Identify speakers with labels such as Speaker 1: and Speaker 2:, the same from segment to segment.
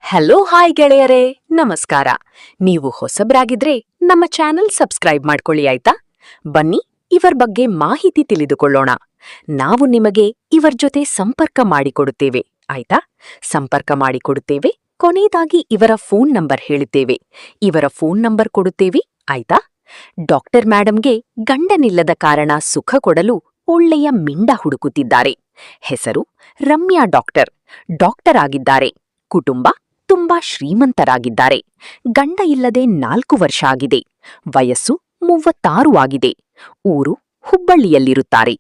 Speaker 1: Hello hi ಗೆಳೆಯರೇ, ನಮಸ್ಕಾರ. ನೀವು ಹೊಸಬ್ರಾಗಿದ್ರೆ ನಮ್ಮ ಚಾನೆಲ್ ಸಬ್ಸ್ಕ್ರೈಬ್ ಮಾಡ್ಕೊಳ್ಳಿ ಆಯ್ತಾ. ಬನ್ನಿ ಇವರ ಬಗ್ಗೆ ಮಾಹಿತಿ ತಿಳಿದುಕೊಳ್ಳೋಣ. ನಾವು ನಿಮಗೆ ಇವರ ಜೊತೆ ಸಂಪರ್ಕ ಮಾಡಿಕೊಡುತ್ತೇವೆ ಆಯ್ತಾ. ಸಂಪರ್ಕ ಮಾಡಿಕೊಡುತ್ತೇವೆ. ಕೊನೆಯದಾಗಿ ಇವರ ಫೋನ್ ನಂಬರ್ ಹೇಳುತ್ತೇವೆ. ಇವರ ಫೋನ್ ನಂಬರ್ ಕೊಡುತ್ತೇವೆ ಆಯ್ತಾ. ಡಾಕ್ಟರ್ ಮೇಡಂಗೆ ಗಂಡನಿಲ್ಲದ ಕಾರಣ ಸುಖ ಕೊಡಲು ಒಳ್ಳೆಯ ಮಿಂಡ ಹುಡುಕುತ್ತಿದ್ದಾರೆ. ಹೆಸರು ರಮ್ಯಾ ಡಾಕ್ಟರ್ ಆಗಿದ್ದಾರೆ. ಕುಟುಂಬ ತುಂಬಾ ಶ್ರೀಮಂತರಾಗಿದ್ದಾರೆ. ಗಂಡ ಇಲ್ಲದೆ 4 ವರ್ಷ ಆಗಿದೆ. ವಯಸ್ಸು 36 ಆಗಿದೆ. ಊರು ಹುಬ್ಬಳ್ಳಿಯಲ್ಲಿರುತ್ತಾರೆ.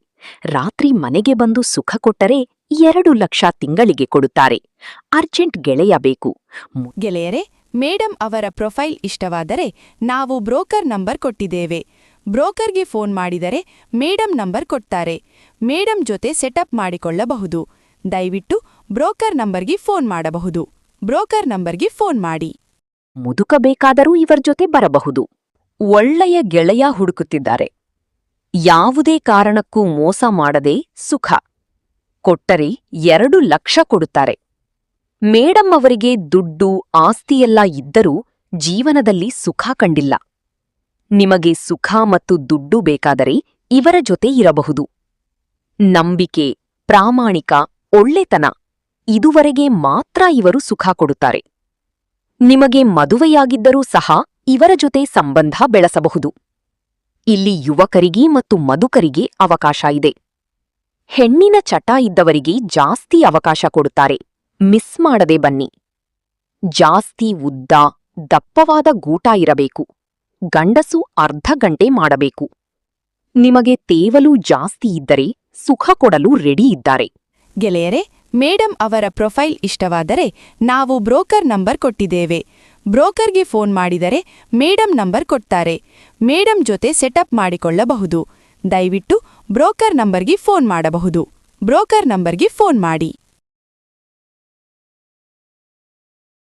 Speaker 1: ರಾತ್ರಿ ಮನೆಗೆ ಬಂದು ಸುಖ ಕೊಟ್ಟರೆ 2 ಲಕ್ಷ ತಿಂಗಳಿಗೆ ಕೊಡುತ್ತಾರೆ. ಅರ್ಜೆಂಟ್ ಗೆಳೆಯ ಬೇಕು.
Speaker 2: ಗೆಳೆಯರೇ, ಮೇಡಂ ಅವರ ಪ್ರೊಫೈಲ್ ಇಷ್ಟವಾದರೆ ನಾವು ಬ್ರೋಕರ್ ನಂಬರ್ ಕೊಟ್ಟಿದ್ದೇವೆ. ಬ್ರೋಕರ್ಗೆ ಫೋನ್ ಮಾಡಿದರೆ ಮೇಡಂ ನಂಬರ್ ಕೊಡ್ತಾರೆ. ಮೇಡಂ ಜೊತೆ ಸೆಟಪ್ ಮಾಡಿಕೊಳ್ಳಬಹುದು. ದಯವಿಟ್ಟು ಬ್ರೋಕರ್ ನಂಬರ್ಗೆ ಫೋನ್ ಮಾಡಬಹುದು. ಬ್ರೋಕರ್ ನಂಬರ್ಗೆ ಫೋನ್ ಮಾಡಿ.
Speaker 1: ಮುದುಕಬೇಕಾದರೂ ಇವರ ಜೊತೆ ಬರಬಹುದು. ಒಳ್ಳೆಯ ಗೆಳೆಯ ಹುಡುಕುತ್ತಿದ್ದಾರೆ. ಯಾವುದೇ ಕಾರಣಕ್ಕೂ ಮೋಸ ಮಾಡದೆ ಸುಖ ಕೊಟ್ಟರೆ 2 ಲಕ್ಷ ಕೊಡುತ್ತಾರೆ. ಮೇಡಂ ಅವರಿಗೆ ದುಡ್ಡು ಆಸ್ತಿಯೆಲ್ಲ ಇದ್ದರೂ ಜೀವನದಲ್ಲಿ ಸುಖ ಕಂಡಿಲ್ಲ. ನಿಮಗೆ ಸುಖ ಮತ್ತು ದುಡ್ಡು ಬೇಕಾದರೆ ಇವರ ಜೊತೆ ಇರಬಹುದು. ನಂಬಿಕೆ, ಪ್ರಾಮಾಣಿಕ, ಒಳ್ಳೆತನ ಇದುವರೆಗೆ ಮಾತ್ರ ಇವರು ಸುಖ ಕೊಡುತ್ತಾರೆ. ನಿಮಗೆ ಮದುವೆಯಾಗಿದ್ದರೂ ಸಹ ಇವರ ಜೊತೆ ಸಂಬಂಧ ಬೆಳೆಸಬಹುದು. ಇಲ್ಲಿ ಯುವಕರಿಗೆ ಮತ್ತು ಮದುಕರಿಗೆ ಅವಕಾಶ ಇದೆ. ಹೆಣ್ಣಿನ ಚಟ ಇದ್ದವರಿಗೆ ಜಾಸ್ತಿ ಅವಕಾಶ ಕೊಡುತ್ತಾರೆ. ಮಿಸ್ ಮಾಡದೆ ಬನ್ನಿ. ಜಾಸ್ತಿ ಉದ್ದ, ದಪ್ಪವಾದ ಗೂಟ ಇರಬೇಕು. ಗಂಡಸು ಅರ್ಧ ಗಂಟೆ ಮಾಡಬೇಕು. ನಿಮಗೆ ತೇವಲು ಜಾಸ್ತಿ ಇದ್ದರೆ ಸುಖ ಕೊಡಲು ರೆಡಿ ಇದ್ದಾರೆ.
Speaker 2: ಗೆಳೆಯರೇ, ಮೇಡಂ ಅವರ ಪ್ರೊಫೈಲ್ ಇಷ್ಟವಾದರೆ ನಾವು ಬ್ರೋಕರ್ ನಂಬರ್ ಕೊಟ್ಟಿದ್ದೇವೆ. ಬ್ರೋಕರ್ಗೆ ಫೋನ್ ಮಾಡಿದರೆ ಮೇಡಂ ನಂಬರ್ ಕೊಡ್ತಾರೆ. ಮೇಡಂ ಜೊತೆ ಸೆಟಪ್ ಮಾಡಿಕೊಳ್ಳಬಹುದು. ದಯವಿಟ್ಟು ಬ್ರೋಕರ್ ನಂಬರ್ಗೆ ಫೋನ್ ಮಾಡಬಹುದು. ಬ್ರೋಕರ್ ನಂಬರ್ಗೆ ಫೋನ್ ಮಾಡಿ.